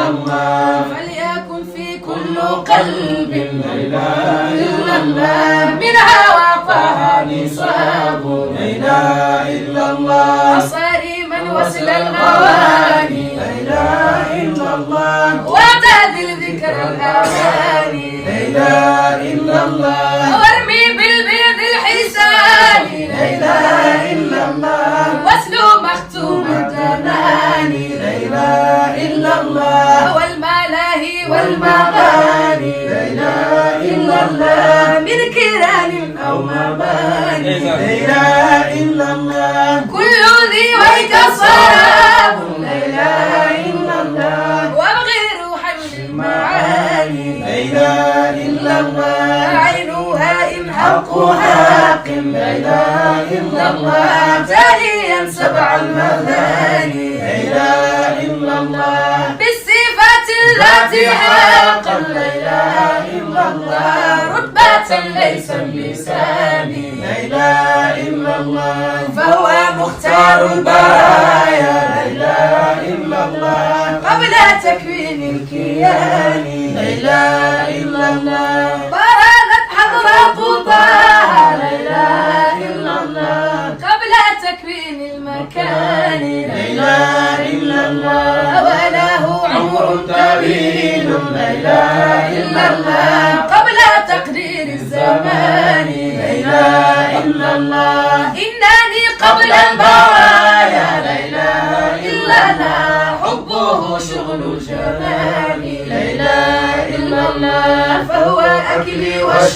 الله فليكن في كل قلب لا إله إلا الله منها وطه نصاب لا إله إلا الله صارما وصل الغواني لا إله إلا الله واعتدل ذكر الأغاني لا إله إلا الله وارمي بالبيض الحساني لا إله إلا الله واسلو مختوم الجناني لا إله إلا الله والملاهي والمغاني لا إله إلا الله من كيران أو مباني لا إله إلا الله كل ذي ويك صراب لا إله إلا الله وابغي روحا للمعاني لا إله إلا الله عينها إن حقها قم لا إله إلا الله تاليا سبع المثاني لا إله إلا الله بالصفات التي حقا لا إله إلا الله رتبة ليس اللسان لا إله إلا الله فهو مختار البرايا لا إله إلا الله قبل تكوين الكيان لا إله إلا الله برزت حضرة طه لا إله إلا الله قبل تكوين المكان لا إله إلا الله وله عمر طويل لا إله إلا الله قبل تقدير الزمان لا إله إلا الله إنني قبل البرايا لا إله إلا الله حبه شغل جمالي لا إله إلا الله فهو أكلي وشربي